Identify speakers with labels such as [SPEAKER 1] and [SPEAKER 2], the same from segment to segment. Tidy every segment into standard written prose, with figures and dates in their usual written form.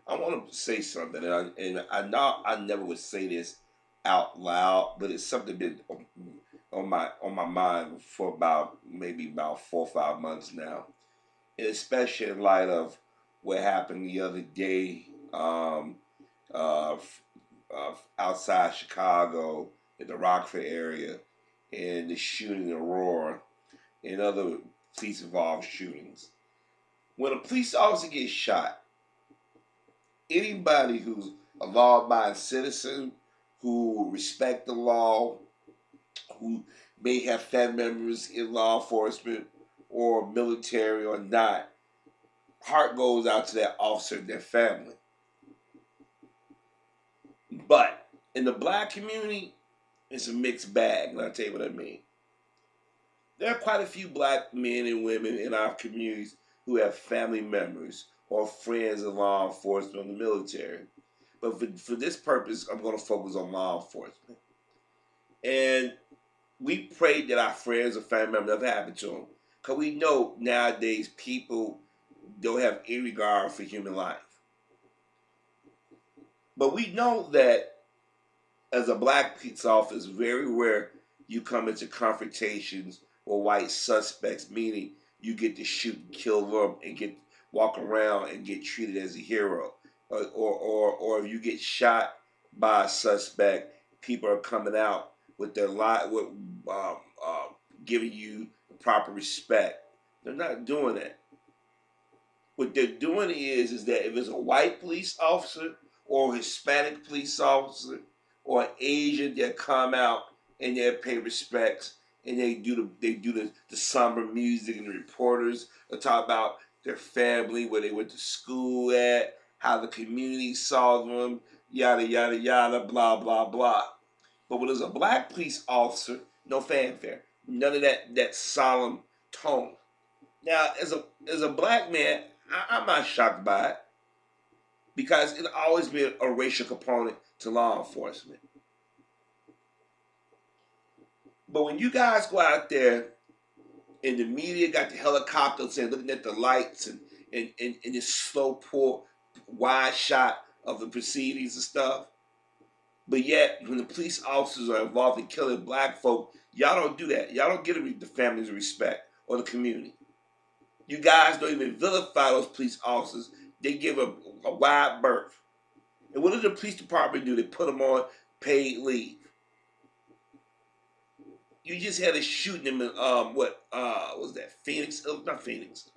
[SPEAKER 1] I want to say something, and I know I never would say this out loud, but it's something been on my mind for about maybe about 4 or 5 months now, and especially in light of what happened the other day uh, outside Chicago in the Rockford area, and the shooting in Aurora and other police involved shootings. When a police officer gets shot, anybody who's a law-abiding citizen, who respect the law, who may have family members in law enforcement or military or not, heart goes out to that officer and their family. But in the black community, it's a mixed bag, and I'll tell you what I mean. There are quite a few black men and women in our communities who have family members or friends in law enforcement or the military. But for this purpose, I'm going to focus on law enforcement. And we pray that our friends or family members never happen to them. Because we know nowadays people don't have any regard for human life. But we know that as a black police officer, it's very rare you come into confrontations with white suspects, meaning you get to shoot and kill them and get walk around and get treated as a hero. Or if you get shot by a suspect, people are coming out with their with giving you the proper respect. They're not doing that. What they're doing is that if it's a white police officer or a Hispanic police officer or an Asian, they'll come out and they'll pay respects and they do the somber music, and the reporters will talk about their family, where they went to school at, how the community saw them, yada yada yada, blah blah blah. But when there's a black police officer, no fanfare, none of that solemn tone. Now, as a black man, I'm not shocked by it because it's always been a racial component to law enforcement. But when you guys go out there and the media got the helicopters and looking at the lights and this slow pull, wide shot of the proceedings and stuff, but yet when the police officers are involved in killing black folk, y'all don't do that. Y'all don't give the families respect or the community. You guys don't even vilify those police officers. They give a wide berth. And what does the police department do? They put them on paid leave. You just had a shooting them in what was that? Phoenix? Not Phoenix.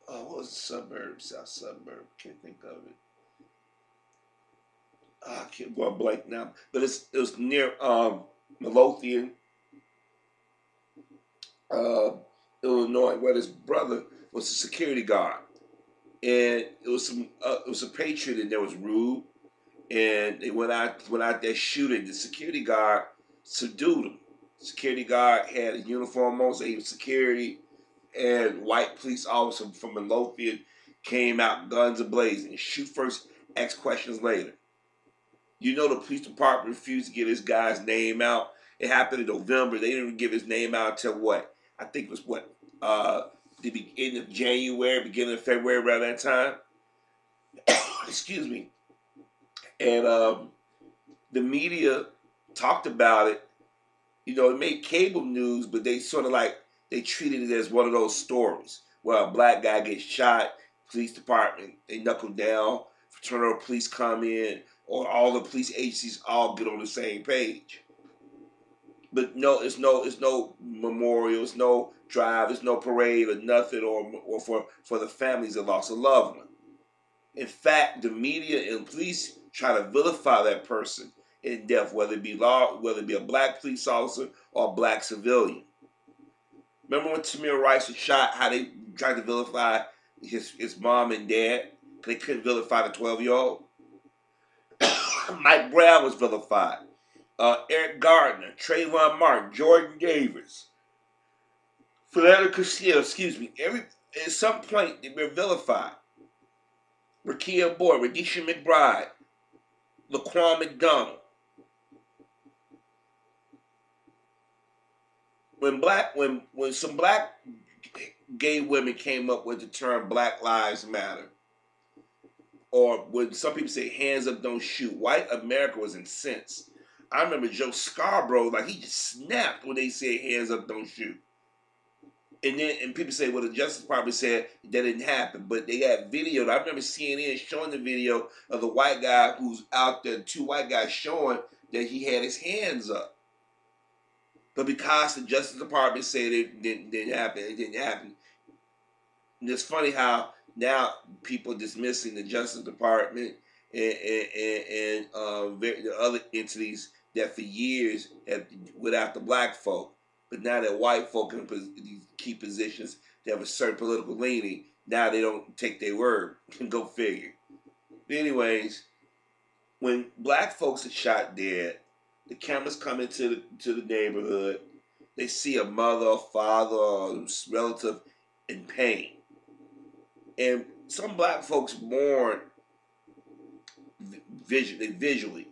[SPEAKER 1] What was the suburb? South suburb. Can't think of it. I can't go blank now. But it was near Midlothian, Illinois, where this brother was a security guard, and it was a patriot, and there was rude, and they went out there shooting. The security guard subdued him. Security guard had a uniform on, so he was security, and white police officer from Midlothian came out guns a-blazing. Shoot first, ask questions later. You know the police department refused to get this guy's name out. It happened in November. They didn't even give his name out until what? I think it was what? The end of January, beginning of February, around that time. Excuse me. And the media talked about it. You know, it made cable news, but they sort of like, they treated it as one of those stories where a black guy gets shot, police department, they knuckle down, fraternal police come in, or all the police agencies all get on the same page. But no, it's no memorial, it's no drive, it's no parade or nothing, or for the families that lost a loved one. In fact, the media and police try to vilify that person in death, whether it be a black police officer or a black civilian. Remember when Tamir Rice was shot, how they tried to vilify his mom and dad? They couldn't vilify the 12-year-old. Mike Brown was vilified. Eric Gardner, Trayvon Martin, Jordan Davis, Philando Castile, at some point they were vilified. Rakia Boyd, Radisha McBride, Laquan McDonald. When some black gay women came up with the term Black Lives Matter, or when some people say hands up, don't shoot. White America was incensed. I remember Joe Scarborough, like he just snapped when they said hands up, don't shoot. And people say, well, the Justice Department said that didn't happen, but they got video. I remember CNN showing the video of the white guy who's out there, two white guys showing that he had his hands up. But because the Justice Department said it didn't happen, it didn't happen. And it's funny how now people dismissing the Justice Department and the other entities that for years have went after black folk. But now that white folk in these key positions that have a certain political leaning, now they don't take their word. Go figure. But anyways, when black folks are shot dead, the cameras come into the neighborhood. They see a mother, or father, or relative in pain. And some black folks mourn visually.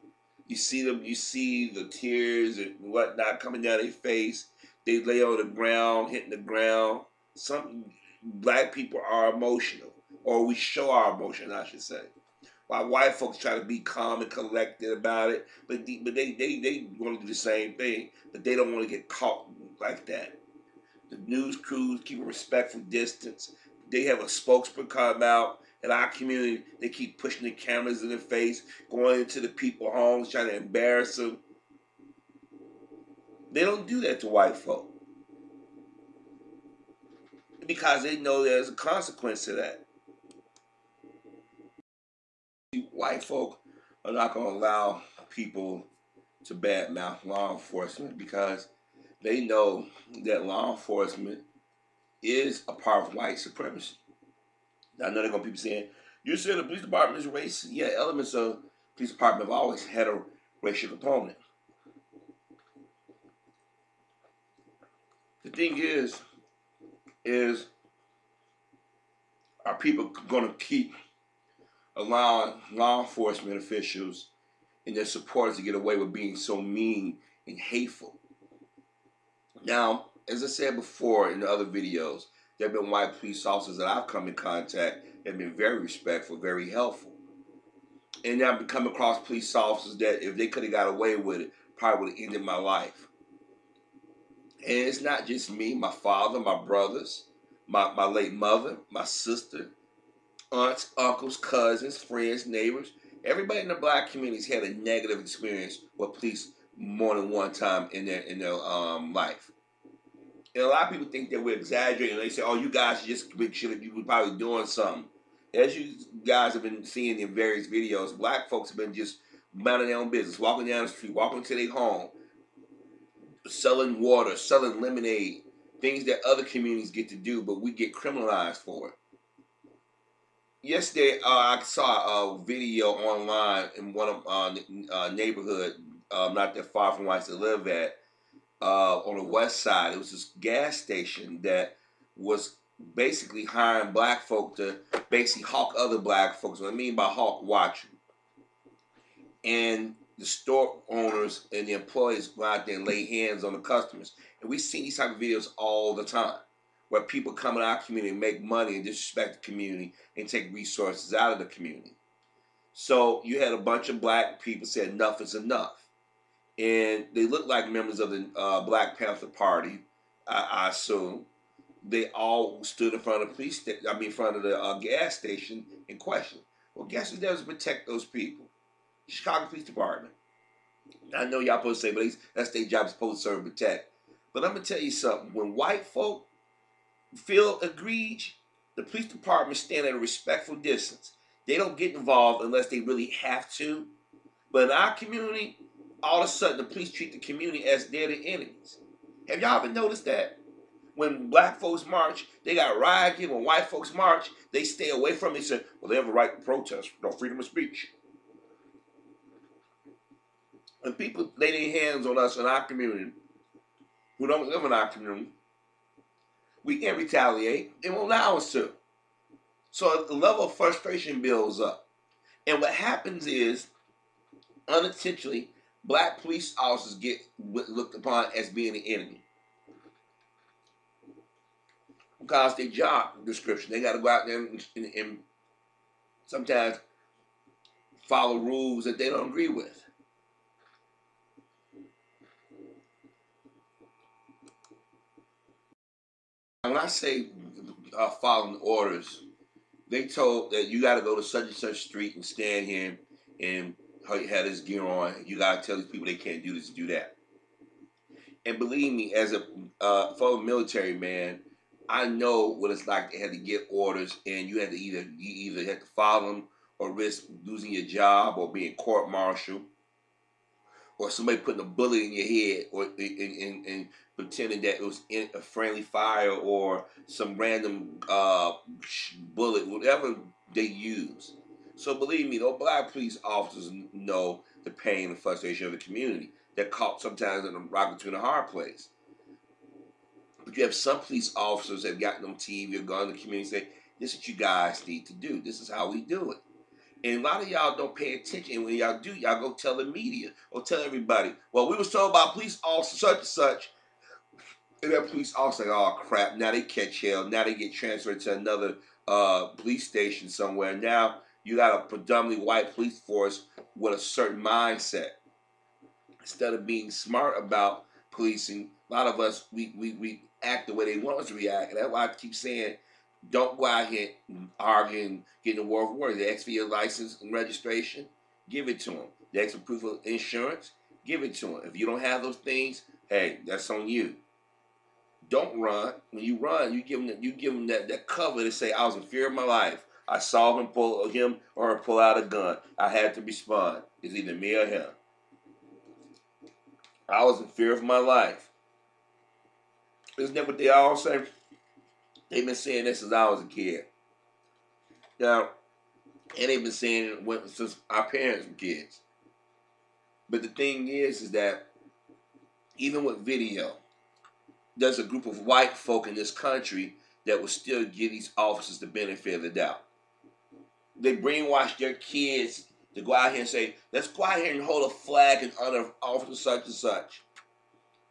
[SPEAKER 1] You see them, you see the tears and whatnot coming down their face. They lay on the ground, hitting the ground. Some black people are emotional, or we show our emotion, I should say. While white folks try to be calm and collected about it, but they want to do the same thing, but they don't want to get caught like that. The news crews keep a respectful distance. They have a spokesman come out. In our community, they keep pushing the cameras in their face, going into the people's homes, trying to embarrass them. They don't do that to white folk because they know there's a consequence to that. White folk are not going to allow people to badmouth law enforcement because they know that law enforcement is a part of white supremacy. I know they're going to be people saying, you said the police department is racist. Yeah, elements of the police department have always had a racial component. The thing is are people going to keep allowing law enforcement officials and their supporters to get away with being so mean and hateful? Now, as I said before in the other videos, there have been white police officers that I've come in contact that have been very respectful, very helpful. And I've come across police officers that if they could have got away with it, probably would have ended my life. And it's not just me, my father, my brothers, my late mother, my sister, aunts, uncles, cousins, friends, neighbors. Everybody in the black community's had a negative experience with police more than one time in their life. And a lot of people think that we're exaggerating. They say, oh, you guys just big shit. You were probably doing something. As you guys have been seeing in various videos, black folks have been just minding their own business, walking down the street, walking to their home, selling water, selling lemonade, things that other communities get to do, but we get criminalized for it. Yesterday, I saw a video online in one of neighborhood, not that far from where I used to live at, on the west side. It was this gas station that was basically hiring black folk to basically hawk other black folks. What I mean by hawk, watch them. And the store owners and the employees go out there and lay hands on the customers. And we see these type of videos all the time, where people come in our community and make money and disrespect the community and take resources out of the community. So you had a bunch of black people say enough is enough. And they looked like members of the Black Panther Party, I assume. They all stood in front of the in front of the gas station in question. Well, guess who does protect those people? Chicago Police Department. I know y'all supposed to say, but that's their job, supposed to serve and protect. But I'm gonna tell you something. When white folk feel aggrieved, the police department stand at a respectful distance. They don't get involved unless they really have to. But in our community, all of a sudden the police treat the community as they're the enemies. Have y'all ever noticed that? When black folks march, they got riot gear. When white folks march, they stay away from it and say, well, they have a right to protest, no freedom of speech. When people lay their hands on us in our community, who don't live in our community, we can retaliate and won't allow us to. So the level of frustration builds up. And what happens is, unintentionally, black police officers get looked upon as being the enemy. Because their job description, they got to go out there and sometimes follow rules that they don't agree with. When I say following orders, they told that you got to go to such and such street and stand here and have this gear on. You got to tell these people they can't do this, do that. And believe me, as a former military man, I know what it's like to have to get orders, and you had to either have to follow them or risk losing your job or being court-martialed, or somebody putting a bullet in your head, or and pretending that it was in a friendly fire or some random bullet, whatever they use. So believe me, those black police officers know the pain and frustration of the community. They're caught sometimes in a rock between a hard place. But you have some police officers that have gotten on TV or gone to the community and say, this is what you guys need to do. This is how we do it. And a lot of y'all don't pay attention. And when y'all do, y'all go tell the media or tell everybody, well, we was told about police officer such and such. And that police officer like, oh, crap, now they catch hell. Now they get transferred to another police station somewhere. Now you got a predominantly white police force with a certain mindset. Instead of being smart about policing, a lot of us, we act the way they want us to react. And that's why I keep saying, don't go out here arguing, getting a war of words. They ask for your license and registration, give it to them. They ask for proof of insurance, give it to them. If you don't have those things, hey, that's on you. Don't run. When you run, you give them that cover to say, I was in fear of my life. I saw him or her pull out a gun. I had to respond. It's either me or him. I was in fear of my life. Isn't that what they all say? They've been saying this since I was a kid. Now, and they've been saying it since our parents were kids. But the thing is that even with video, there's a group of white folk in this country that will still give these officers the benefit of the doubt. They brainwash their kids to go out here and say, let's go out here and hold a flag in honor of officer such and such.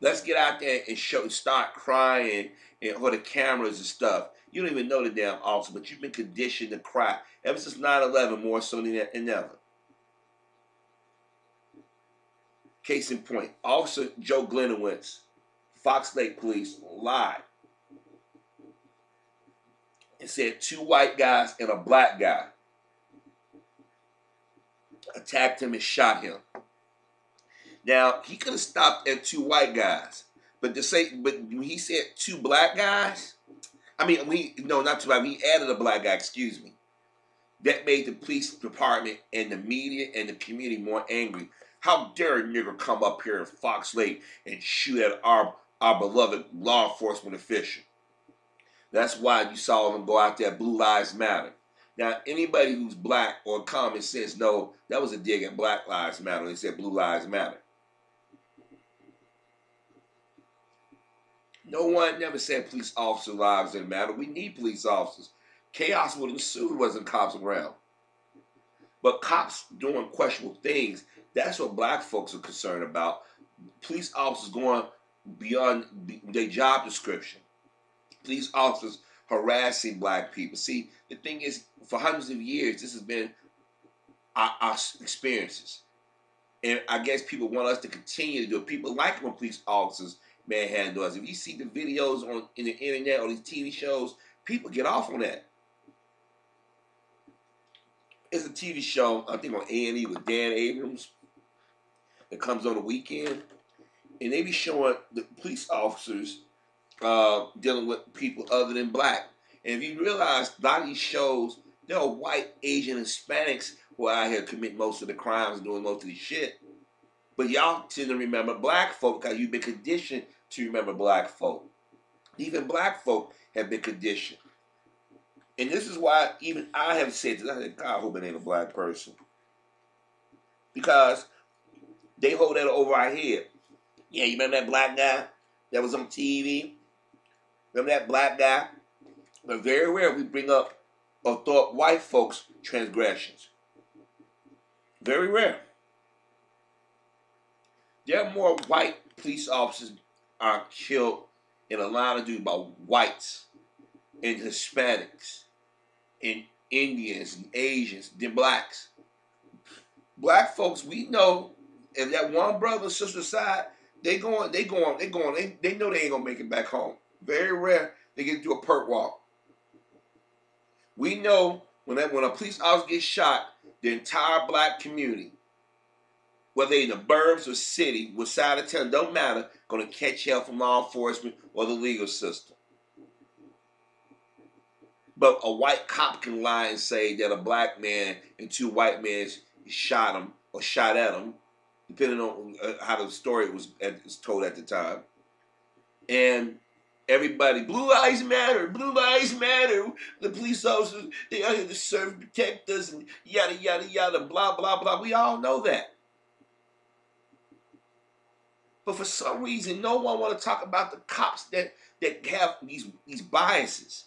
[SPEAKER 1] Let's get out there and start crying and hold the cameras and stuff. You don't even know the damn officer, but you've been conditioned to cry ever since 9/11, more so than ever. Case in point, Officer Joe Glenowitz, Fox Lake Police, lied and said 2 white guys and a black guy attacked him and shot him. Now, he could have stopped at 2 white guys, but when he said 2 black guys, not 2 black, he added a black guy, excuse me. That made the police department and the media and the community more angry. How dare a nigger come up here in Fox Lake and shoot at our beloved law enforcement official? That's why you saw them go out there, Blue Lives Matter. Now, anybody who's black or common sense know that was a dig at Black Lives Matter. They said Blue Lives Matter. No one never said police officer lives didn't matter. We need police officers. Chaos would ensue wasn't cops around. But cops doing questionable things, that's what black folks are concerned about. Police officers going beyond their job description. Police officers harassing black people. See, the thing is, for hundreds of years, this has been our experiences. And I guess people want us to continue to do it. People like when police officers manhandle us. If you see the videos in the internet or these TV shows, people get off on that. It's a TV show, I think on A&E with Dan Abrams, that comes on the weekend. And they be showing the police officers dealing with people other than black. And if you realize, a lot of these shows, there are white, Asian, Hispanics who are out here committing most of the crimes and doing most of the shit. But y'all tend to remember black folk because you've been conditioned to remember black folk. Even black folk have been conditioned. And this is why even I have said this. I said, God, I hope it ain't a black person. Because they hold that over our head. Yeah, you remember that black guy that was on TV? Remember that black guy? But very rare we bring up or thought white folks' transgressions. Very rare. There are more white police officers are killed in a line of duty by whites and Hispanics and Indians and Asians than blacks. Black folks, we know if that one brother or sister side, they know they ain't gonna make it back home. Very rare they get to do a perk walk. We know when a police officer gets shot, the entire black community, whether they in the burbs or city, what side of town, don't matter, gonna catch hell from law enforcement or the legal system. But a white cop can lie and say that a black man and two white men shot him or shot at him, depending on how the story was told at the time. And everybody, blue lives matter, blue lives matter. The police officers, they are here to serve and protect us, and yada, yada, yada, blah, blah, blah. We all know that. But for some reason, no one want to talk about the cops that have these biases.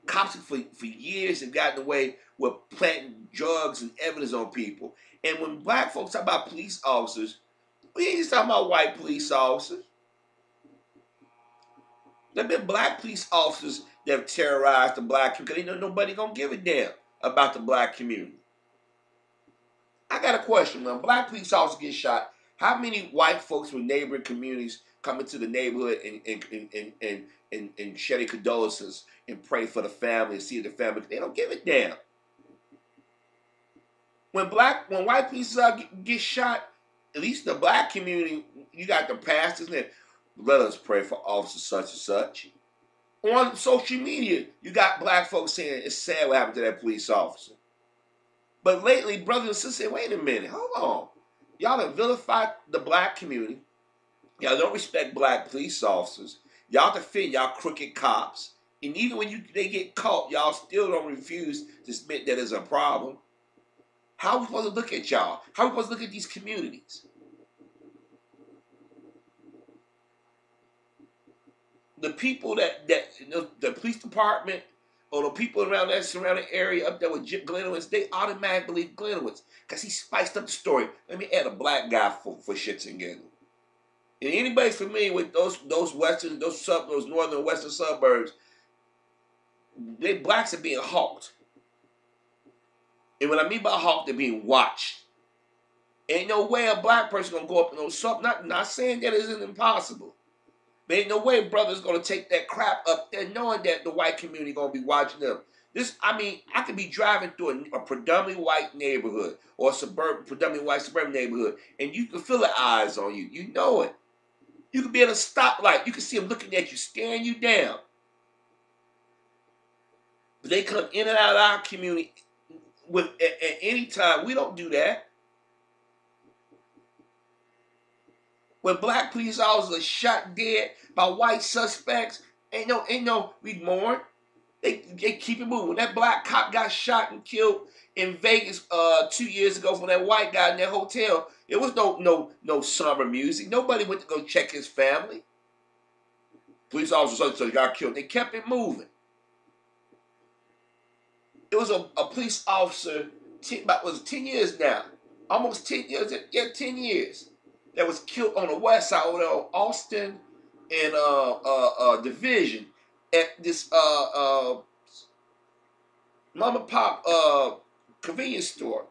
[SPEAKER 1] Cops for years have gotten away with planting drugs and evidence on people. And when black folks talk about police officers, we ain't just talking about white police officers. There have been black police officers that have terrorized the black community because they know nobody gonna give a damn about the black community. I got a question. When a black police officer gets shot, how many white folks from neighboring communities come into the neighborhood and share their condolences and pray for the family and see the family? They don't give a damn. When white police get shot, at least in the black community, you got the pastors and let us pray for officer such and such. On social media, you got black folks saying it's sad what happened to that police officer. But lately, brothers and sisters say, wait a minute, hold on. Y'all have vilified the black community. Y'all don't respect black police officers. Y'all defend y'all crooked cops. And even when they get caught, y'all still don't refuse to admit that there's a problem. How are we supposed to look at y'all? How are we supposed to look at these communities? The people that the police department or the people around that surrounding area up there with Jip Glenowitz, they automatically believe Glenowitz because he spiced up the story. Let me add a black guy for shits and giggles. And anybody familiar with those northern western suburbs, they blacks are being hawked. And what I mean by hawked, they're being watched. Ain't no way a black person gonna go up in those sub. Not saying that isn't impossible. But ain't no way brothers gonna take that crap up there knowing that the white community gonna be watching them. I could be driving through a predominantly white neighborhood or predominantly white suburban neighborhood, and you can feel the eyes on you. You know it. You could be at a stoplight. You can see them looking at you, staring you down. But they come in and out of our community at any time. We don't do that. When black police officers are shot dead by white suspects, ain't no we mourn. They keep it moving. When that black cop got shot and killed in Vegas 2 years ago from that white guy in that hotel, it was no somber music. Nobody went to go check his family. Police officer so got killed. They kept it moving. It was a police officer, was it 10 years now? Almost 10 years. Yeah, 10 years. That was killed on the west side over there on Austin and Division at this mom and pop convenience store.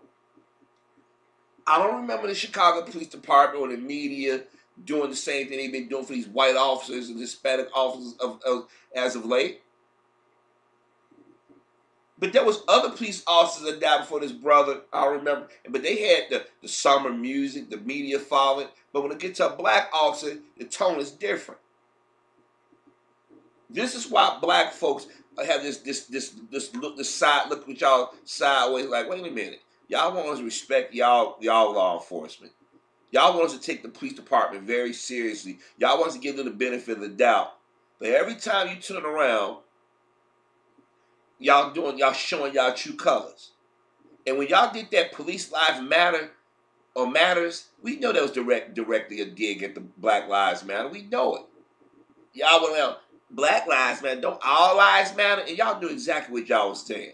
[SPEAKER 1] I don't remember the Chicago Police Department or the media doing the same thing they've been doing for these white officers and Hispanic officers as of late. But there was other police officers that died before this brother, I remember. But they had the summer music, the media following. But when it gets to a black officer, the tone is different. This is why black folks have this side look at y'all sideways like, wait a minute. Y'all want us to respect y'all law enforcement. Y'all want us to take the police department very seriously. Y'all want us to give them the benefit of the doubt. But every time you turn around, y'all showing y'all true colors. And when y'all did that Police Lives Matter or Matters, we know that was directly a dig at the Black Lives Matter. We know it. Y'all went around, Black Lives Matter, don't all lives matter? And y'all knew exactly what y'all was saying.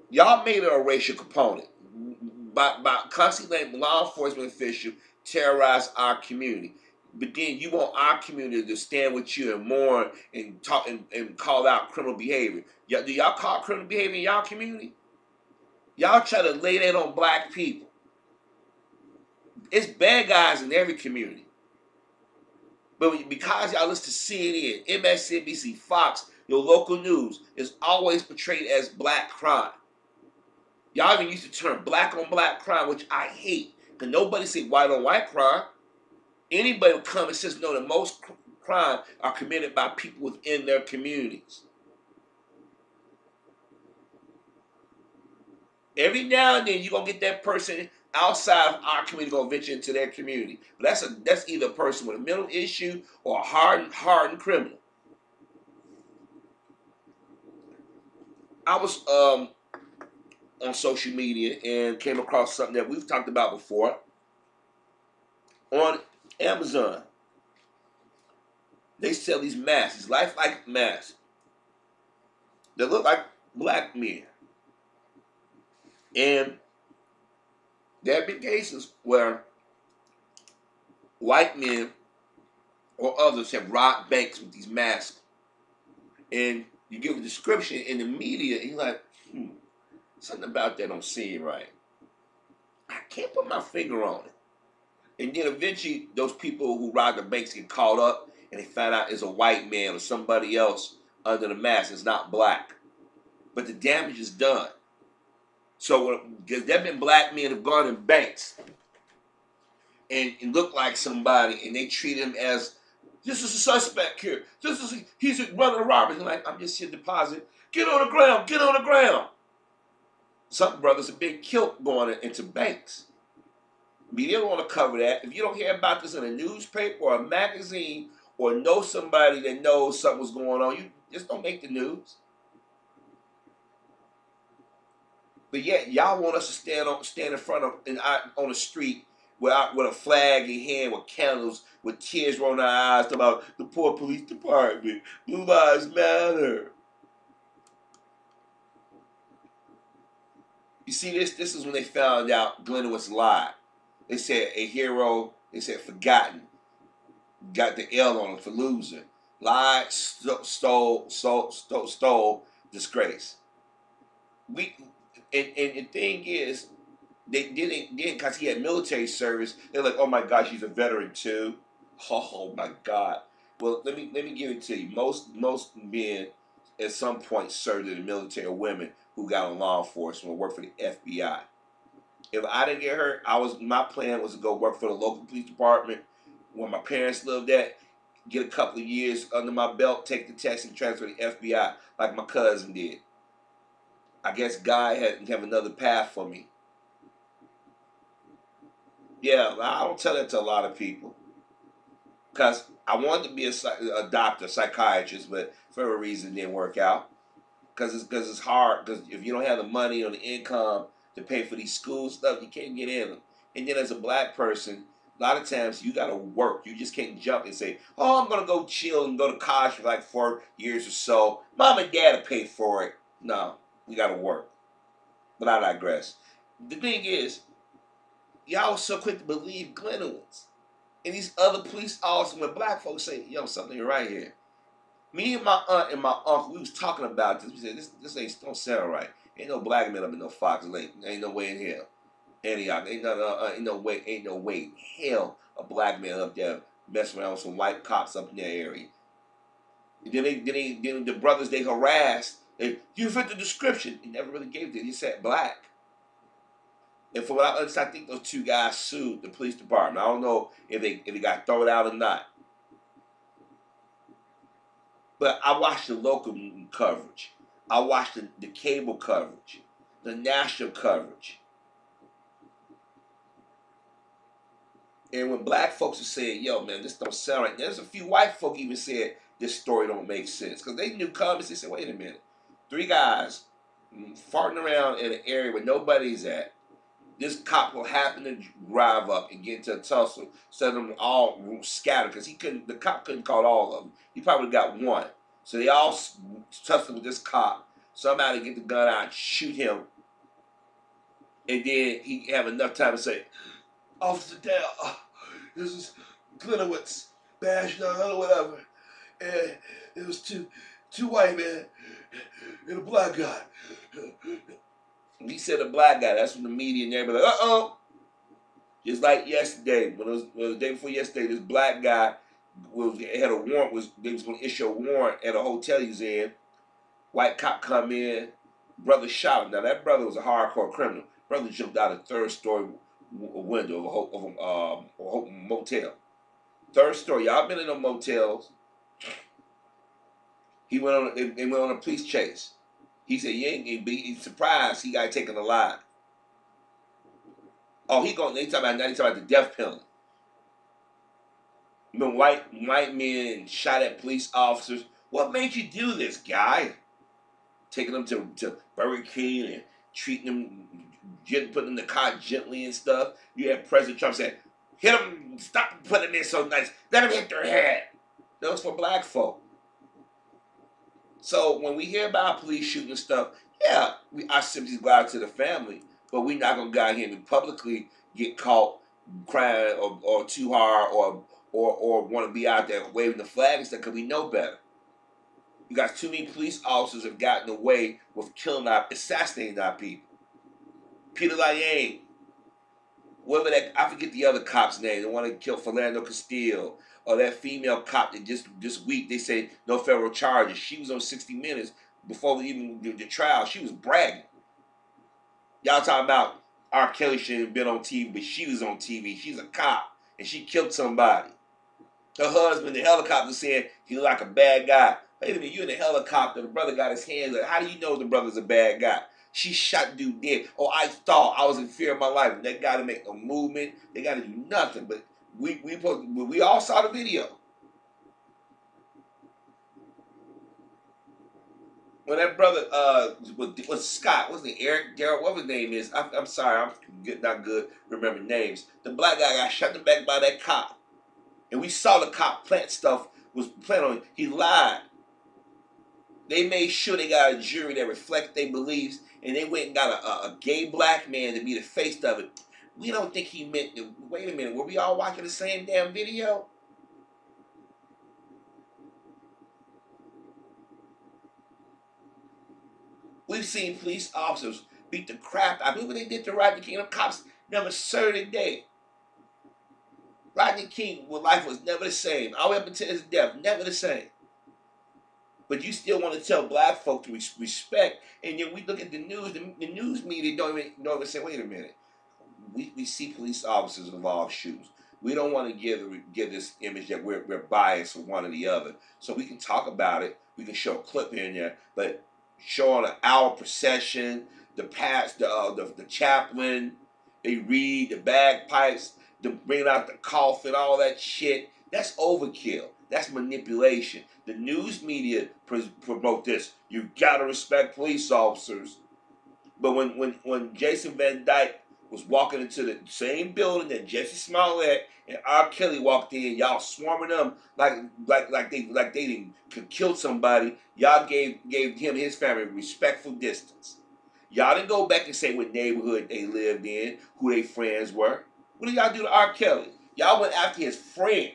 [SPEAKER 1] Y'all made it a racial component by constantly letting law enforcement officials terrorize our community. But then you want our community to stand with you and mourn and talk and call out criminal behavior. Do y'all call criminal behavior in y'all community? Y'all try to lay that on black people. It's bad guys in every community. But because y'all listen to CNN, MSNBC, Fox, your local news is always portrayed as black crime. Y'all even used to term black on black crime, which I hate. Because nobody say white on white crime. Anybody will come and says, no, the most crime are committed by people within their communities. Every now and then you're going to get that person outside of our community going to venture into their community. But that's either a person with a mental issue or a hardened criminal. I was on social media and came across something that we've talked about before on Amazon. They sell these masks, these lifelike masks that look like black men. And there have been cases where white men or others have robbed banks with these masks. And you give a description in the media, and you're like, something about that don't seem right. I can't put my finger on it. And then eventually, those people who robbed the banks get caught up, and they find out it's a white man or somebody else under the mask. It's not black. But the damage is done. So, because there have been black men who've gone in banks and look like somebody, and they treat him as, this is a suspect here. He's running a robbery. They're like, I'm just here to deposit. Get on the ground. Get on the ground. Some brothers have been killed going into banks. Media don't want to cover that. If you don't hear about this in a newspaper or a magazine or know somebody that knows something was going on, you just don't make the news. But yet, y'all want us to stand in front of on the street with a flag in hand, with candles, with tears rolling our eyes, talking about the poor police department. Blue lives matter. You see, this is when they found out Glenowitz lied. They said a hero. They said forgotten. Got the L on him for loser. Lied, stole, disgrace. And the thing is, they didn't because he had military service. They're like, oh my gosh, he's a veteran too. Oh my God. Well, let me give it to you. Most men at some point served in the military, or women who got on law enforcement or worked for the FBI. If I didn't get hurt, my plan was to go work for the local police department where my parents lived at, get a couple of years under my belt, take the test, and transfer to the FBI like my cousin did. I guess God had to have another path for me. Yeah, I don't tell that to a lot of people. Because I wanted to be a doctor, psychiatrist, but for a reason it didn't work out. Because it's hard. Because if you don't have the money or the income to pay for these school stuff, you can't get in them. And then as a black person, a lot of times you got to work. You just can't jump and say, oh, I'm going to go chill and go to college for like 4 years or so. Mom and dad will pay for it. No. We got to work. But I digress. The thing is, y'all was so quick to believe Glenowitz. And these other police officers, when black folks say, yo, something right here. Me and my aunt and my uncle, we was talking about this. We said, this ain't don't sound right. Ain't no black men up in no Fox Lake. Ain't no way in hell. Antioch. Ain't no way. Hell, a black man up there messing around with some white cops up in that area. And then the brothers they harassed. You fit the description. He never really gave it. He said black. And from what I understand, I think those two guys sued the police department. I don't know if they got thrown out or not. But I watched the local coverage. I watched the cable coverage, the national coverage. And when black folks are saying, yo, man, this don't sound right. There's a few white folk even said this story don't make sense. Because they knew comments. They said, wait a minute. 3 guys farting around in an area where nobody's at. This cop will happen to drive up and get into a tussle, so them all scattered because the cop couldn't call all of them. He probably got one. So they all tussled with this cop. Somebody get the gun out and shoot him. And then he have enough time to say, Officer Dale, this is Glenowitz, bashing or whatever. And it was two white men and a black guy. He said a black guy. That's when the media and everybody like, uh-oh. Just like yesterday, when it was the day before yesterday, this black guy had a warrant. They was going to issue a warrant at a hotel he was in. White cop come in, brother shot him. Now that brother was a hardcore criminal. Brother jumped out a third-story window of a motel. Third story. Y'all been in them motels. They went on a police chase. He said, "You ain't gonna be surprised. He got taken alive." Oh, they talking about the death penalty. When white men shot at police officers. What made you do this, guy? Taking them to Burger King and treating them, putting them in the car gently and stuff. You had President Trump saying, "Hit them, stop putting them in so nice. Let them hit their head." That was for black folk. So when we hear about police shooting and stuff, yeah, our sympathies go out to the family, but we're not gonna go out here and publicly get caught crying or too hard or want to be out there waving the flag and stuff because we know better. You got too many police officers have gotten away with assassinating our people. Peter Lyon, whatever I forget the other cop's name, the one that killed Philando Castile, or that female cop that this week they say no federal charges. She was on 60 Minutes before even the trial. She was bragging. Y'all talking about R. Kelly shouldn't have been on TV, but she was on TV. She's a cop, and she killed somebody. Her husband, the helicopter, said he looked like a bad guy. Wait a minute, you in the helicopter, the brother got his hands up. How do you know the brother's a bad guy? She shot dude dead. Oh, I thought I was in fear of my life. That guy to make no movement. They got to do nothing. But we all saw the video. When that brother was Scott, wasn't it Eric Darrell? What his name is? I'm sorry, I'm not good remembering names. The black guy got shot in the back by that cop, and we saw the cop plant stuff was planted on him. He lied. They made sure they got a jury that reflected their beliefs, and they went and got a gay black man to be the face of it. We don't think he meant to. Wait a minute, were we all watching the same damn video? We've seen police officers beat the crap. I believe what they did to Rodney King. The cops never served a day. Rodney King, life was never the same. All the way up until his death, never the same. But you still want to tell black folk to respect, and then we look at the news. The news media don't even say, "Wait a minute." We see police officers involved shootings. We don't want to give this image that we're biased for one or the other. So we can talk about it. We can show a clip here and there, but showing an hour procession, the chaplain, they read the bagpipes, bringing out the coffin, all that shit. That's overkill. That's manipulation. The news media promote this. You gotta respect police officers. But when Jason Van Dyke was walking into the same building that Jesse Smollett and R. Kelly walked in, y'all swarming them like they could kill somebody. Y'all gave him and his family respectful distance. Y'all didn't go back and say what neighborhood they lived in, who their friends were. What did y'all do to R. Kelly? Y'all went after his friend.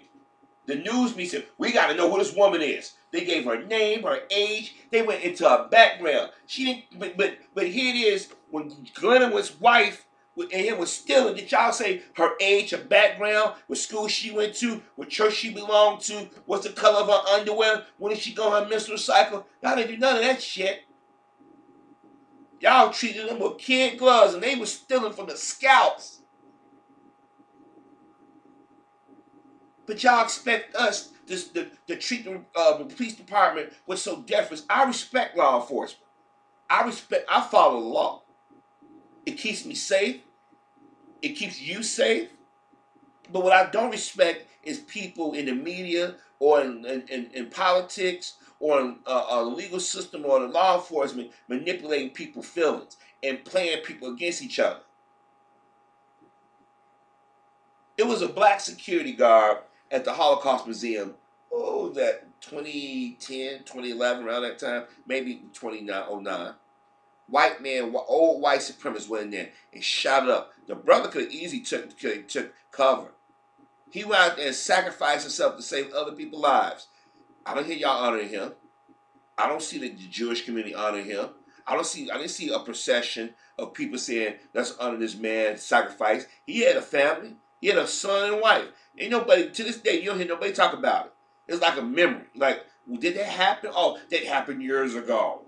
[SPEAKER 1] The news media said, "We got to know who this woman is." They gave her name, her age. They went into her background. She didn't. But here it is. When Glennon was wife and him was stealing, did y'all say her age, her background, what school she went to, what church she belonged to, what's the color of her underwear, when did she go on her menstrual cycle? Y'all didn't do none of that shit. Y'all treated them with kid gloves, and they were stealing from the scalps. But y'all expect us to treat the police department with so deference. I respect law enforcement. I follow the law. It keeps me safe. It keeps you safe. But what I don't respect is people in the media or in politics or in the legal system or the law enforcement manipulating people's feelings and playing people against each other. It was a black security guard at the Holocaust Museum. Oh, that 2010, 2011, around that time, maybe 2009. White man, old white supremacist went in there and shot it up. The brother could have easily took cover. He went out there and sacrificed himself to save other people's lives. I don't hear y'all honoring him. I don't see the Jewish community honoring him. I didn't see a procession of people saying let's honor this man's sacrifice. He had a family. He had a son and wife. Ain't nobody to this day. You don't hear nobody talk about it. It's like a memory. Like, well, did that happen? Oh, that happened years ago.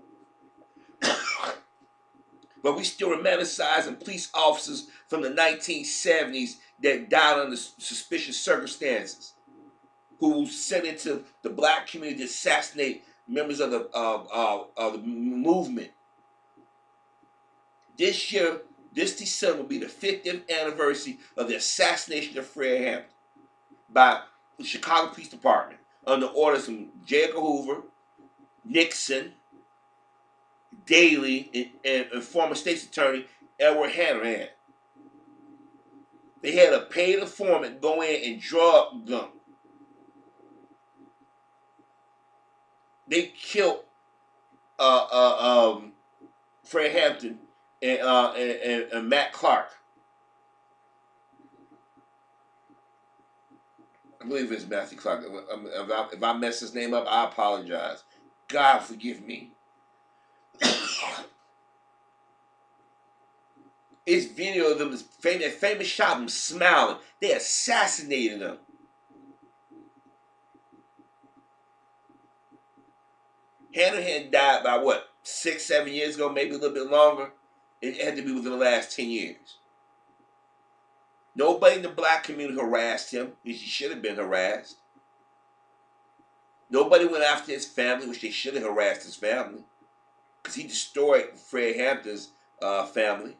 [SPEAKER 1] But we still romanticizing police officers from the 1970s that died under suspicious circumstances, who sent into the black community to assassinate members of the movement. This year, this December, will be the 50th anniversary of the assassination of Fred Hampton by the Chicago Police Department under orders from J. Edgar Hoover, Nixon, Daley, and former State's Attorney Edward Hanrahan. They had a paid informant go in and draw up them. They killed Fred Hampton and Matt Clark. I believe it's Matthew Clark. If I mess his name up, I apologize. God forgive me. It's video of them, that famous shot of them smiling. They assassinated them. Hanrahan died by what, 6, 7 years ago, maybe a little bit longer. It had to be within the last 10 years. Nobody in the black community harassed him, which he should have been harassed. Nobody went after his family, which they should have harassed his family, because he destroyed Fred Hampton's family.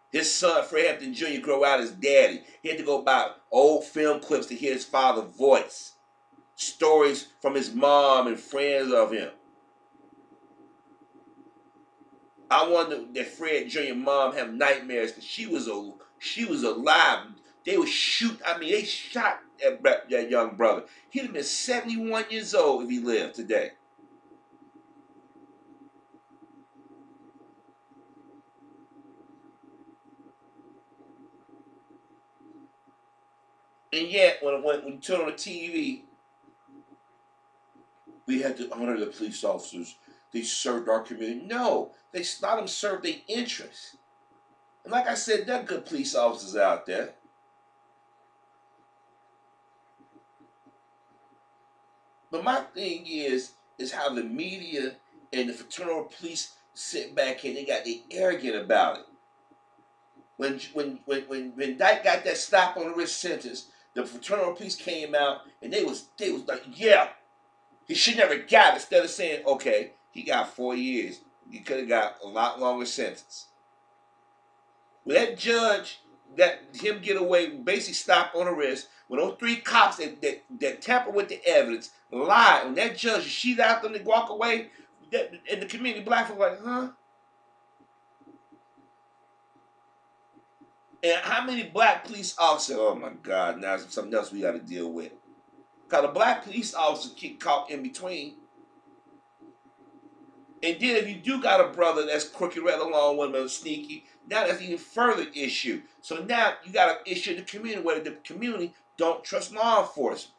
[SPEAKER 1] His son, Fred Hampton Jr., grew out as daddy. He had to go buy old film clips to hear his father's voice. Stories from his mom and friends of him. I wonder that Fred Jr. mom have nightmares because she was alive. They would shoot. I mean, they shot that young brother. He'd have been 71 years old if he lived today. And yet, when you turn on the TV, we had to honor the police officers. They served our community. No, they let them serve their interests. And like I said, there are good police officers out there. But my thing is how the media and the fraternal police sit back and they got the arrogant about it. When Dyke got that slap on the wrist sentence, the fraternal police came out and they was like, yeah, he should never got it. Instead of saying, okay, he got 4 years. He could have got a lot longer sentence. When that judge let him get away, basically stop on the wrist, when those 3 cops that tamper with the evidence lied, when that judge sheet out them to walk away, and the community, black folks like, huh? And how many black police officers, oh my God, now it's something else we got to deal with. Because the black police officers get caught in between. And then if you do got a brother that's crooked right along with him, sneaky, now that's an even further issue. So now you got an issue in the community where the community don't trust law enforcement.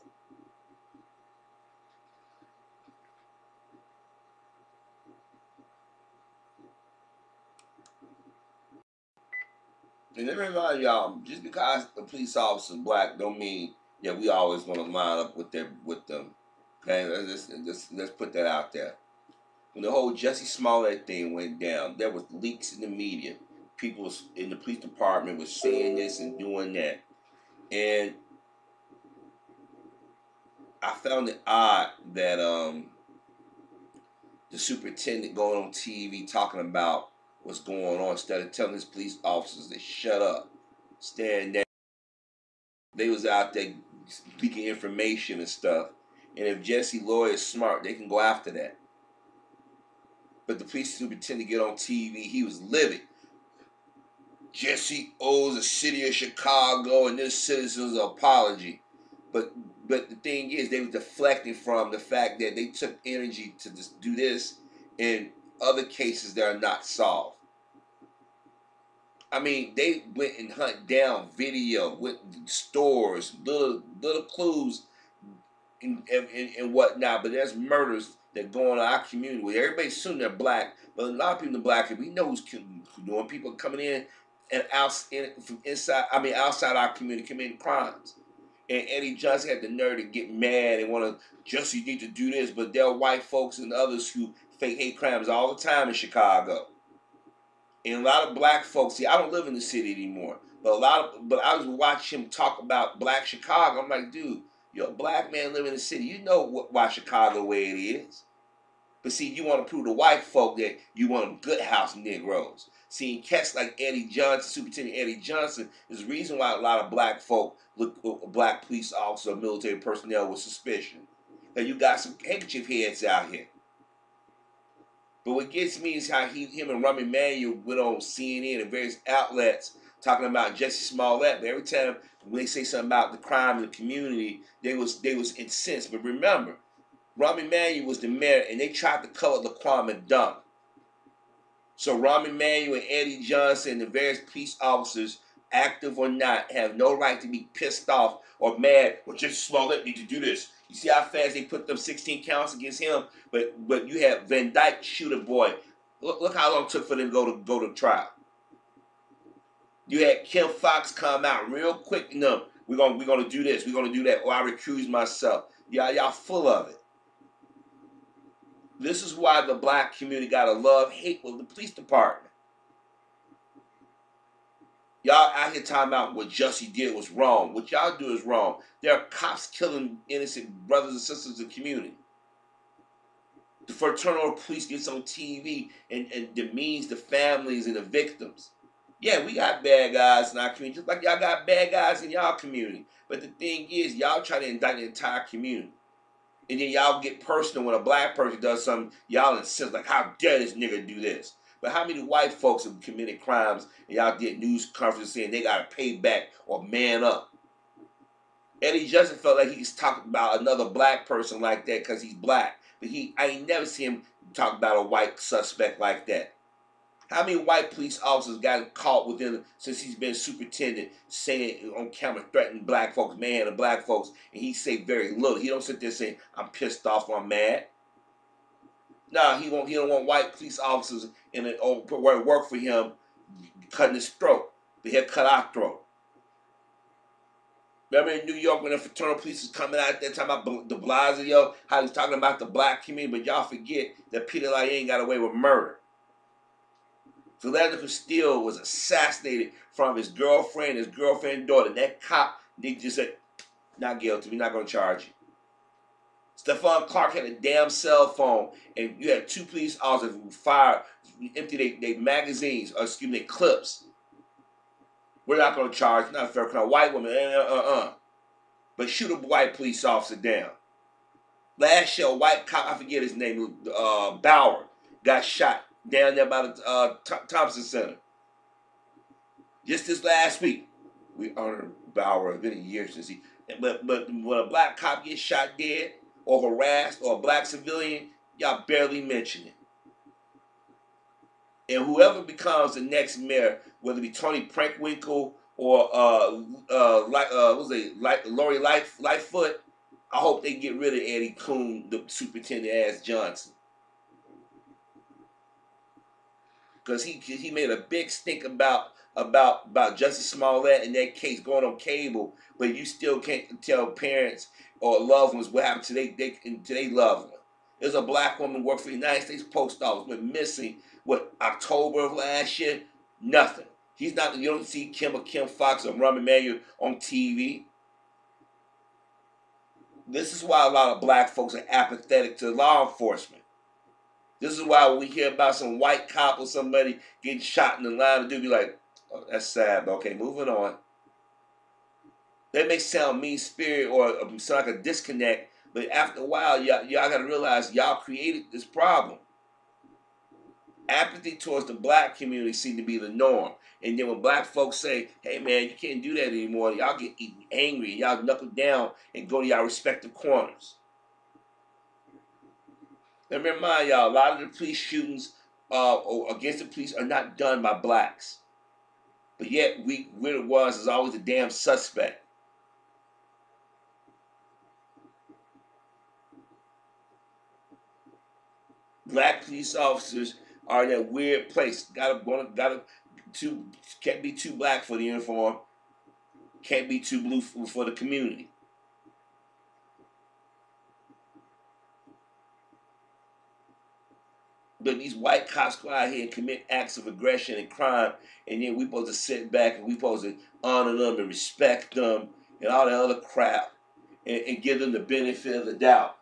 [SPEAKER 1] And let me remind y'all, just because the police officer is black don't mean we always want to line up with them. Okay, let's put that out there. When the whole Jussie Smollett thing went down, there was leaks in the media. People in the police department were saying this and doing that. And I found it odd that the superintendent going on TV talking about what's going on instead of telling his police officers to shut up, stand down. They was out there leaking information and stuff. And if Jesse Lloyd is smart, they can go after that. But the police superintendent get on TV, he was livid. Jesse owes the city of Chicago and their citizens an apology. But the thing is, they were deflecting from the fact that they took energy to do this in other cases that are not solved. I mean, they went and hunt down video with stores, little clues and whatnot. But there's murders that go on in our community where everybody assume they're black, but a lot of people in the black, we know who's doing. People coming in and from inside, outside our community committing crimes. And Eddie Johnson had the nerve to get mad and want to, just you need to do this, but there are white folks and others who fake hate crimes all the time in Chicago. And a lot of black folks, see, I don't live in the city anymore, but I was watching him talk about black Chicago. I'm like, dude, you're a black man living in the city. You know why Chicago the way it is. But see, you want to prove to white folk that you want them good house Negroes. See, cats like Eddie Johnson, Superintendent Eddie Johnson, is the reason why a lot of black folk look at black police officer or military personnel with suspicion. Because you got some handkerchief heads out here. But what gets me is how him and Rahm Emanuel went on CNN and various outlets talking about Jussie Smollett. But every time when they say something about the crime in the community, they was incensed. But remember, Rahm Emanuel was the mayor, and they tried to cover Laquan Dunk. So Rahm Emanuel and Eddie Johnson and the various police officers, active or not, have no right to be pissed off or mad. Well, Jussie Smollett need to do this. You see how fast they put them 16 counts against him, but you have Van Dyke shoot a boy. Look how long it took for them to go to trial. You had Kim Fox come out real quick. No, we're gonna do this. We're gonna do that. Or I recuse myself. Y'all full of it. This is why the black community got a love-hate with the police department. Y'all out here talking about what Jussie did was wrong. What y'all do is wrong. There are cops killing innocent brothers and sisters in the community. The fraternal police gets on TV and demeans the families and the victims. Yeah, we got bad guys in our community, just like y'all got bad guys in y'all community. But the thing is, y'all try to indict the entire community. And then y'all get personal when a black person does something, y'all insist, like, how dare this nigga do this? But how many white folks have committed crimes and y'all did news conferences saying they got to pay back or man up? Eddie Johnson felt like he was talking about another black person like that because he's black. But I ain't never seen him talk about a white suspect like that. How many white police officers got caught since he's been superintendent, saying on camera, threatening black folks, man, and black folks, and he say very little. He don't sit there saying, I'm pissed off, I'm mad. No, he don't want white police officers work for him cutting his throat. But he'll cut our throat. Remember in New York when the fraternal police was coming out there talking about de Blasio, how he's talking about the black community, but y'all forget that Peter Lyon got away with murder. Philando Castile was assassinated from his girlfriend daughter. That cop, they just said, not guilty, we're not going to charge you. Stephon Clark had a damn cell phone, and you had two police officers who fired, emptied their magazines, their clips. We're not going to charge, not a fair crime. White woman, but shoot a white police officer down. Last year, a white cop, I forget his name, Bauer, got shot down there by the Thompson Center. Just this last week, we honored Bauer. It's been a year since but when a black cop gets shot dead, or harassed, or a black civilian, y'all barely mention it. And whoever becomes the next mayor, whether it be Tony Prankwinkle or Lori Lightfoot, I hope they get rid of Eddie Coon, the superintendent ass Johnson. Because he made a big stink about Jussie Smollett and that case going on cable, but you still can't tell parents or loved ones what happened to their loved one. There's a black woman who worked for the United States Post Office, went missing, October of last year? Nothing. You don't see Kim Fox or Rahm Emanuel on TV. This is why a lot of black folks are apathetic to law enforcement. This is why when we hear about some white cop or somebody getting shot in the line of duty, be like, oh, that's sad, but okay, moving on. That may sound mean-spirited or sound like a disconnect, but after a while, y'all got to realize y'all created this problem. Apathy towards the black community seemed to be the norm. And then when black folks say, hey, man, you can't do that anymore, y'all get angry, and y'all knuckle down and go to y'all respective corners. Let me remind y'all, a lot of the police shootings against the police are not done by blacks. But yet, we're the ones that's always the damn suspect. Black police officers are in that weird place. Can't be too black for the uniform. Can't be too blue for the community. But these white cops go out here and commit acts of aggression and crime, and then we supposed to sit back and we supposed to honor them and respect them and all that other crap and give them the benefit of the doubt.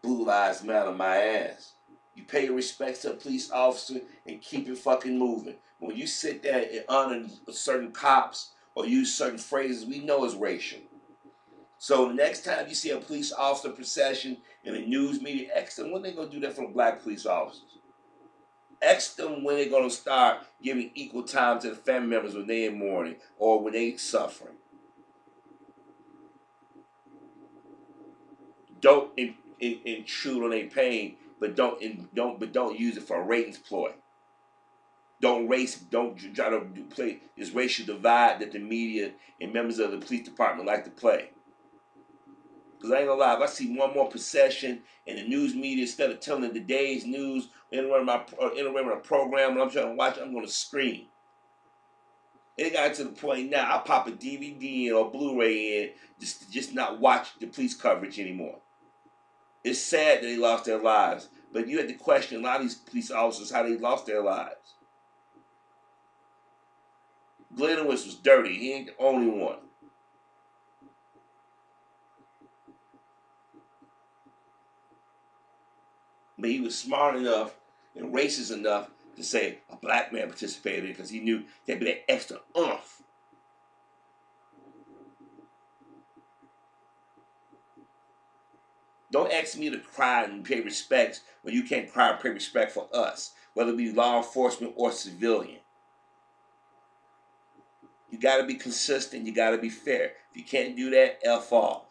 [SPEAKER 1] Blue Lives Matter, my ass. You pay your respects to a police officer and keep it fucking moving. When you sit there and honor certain cops or use certain phrases, we know it's racial. So the next time you see a police officer procession in the news media, ask them when they're going to do that for black police officers. Ask them when they're going to start giving equal time to the family members when they're in mourning or when they're suffering. Don't intrude on their pain, but don't use it for a ratings ploy. Don't try to play this racial divide that the media and members of the police department like to play. Because I ain't gonna lie, if I see one more procession in the news media, instead of telling the day's news, interrupting a program and I'm trying to watch, I'm gonna scream. It got to the point now, I pop a DVD in or Blu-ray in just not watch the police coverage anymore. It's sad that they lost their lives, but you had to question a lot of these police officers how they lost their lives. Glenowitz was dirty. He ain't the only one. But he was smart enough and racist enough to say a black man participated because he knew there'd be that extra oomph. Don't ask me to cry and pay respect when you can't cry and pay respect for us, whether it be law enforcement or civilian. You got to be consistent. You got to be fair. If you can't do that, F off.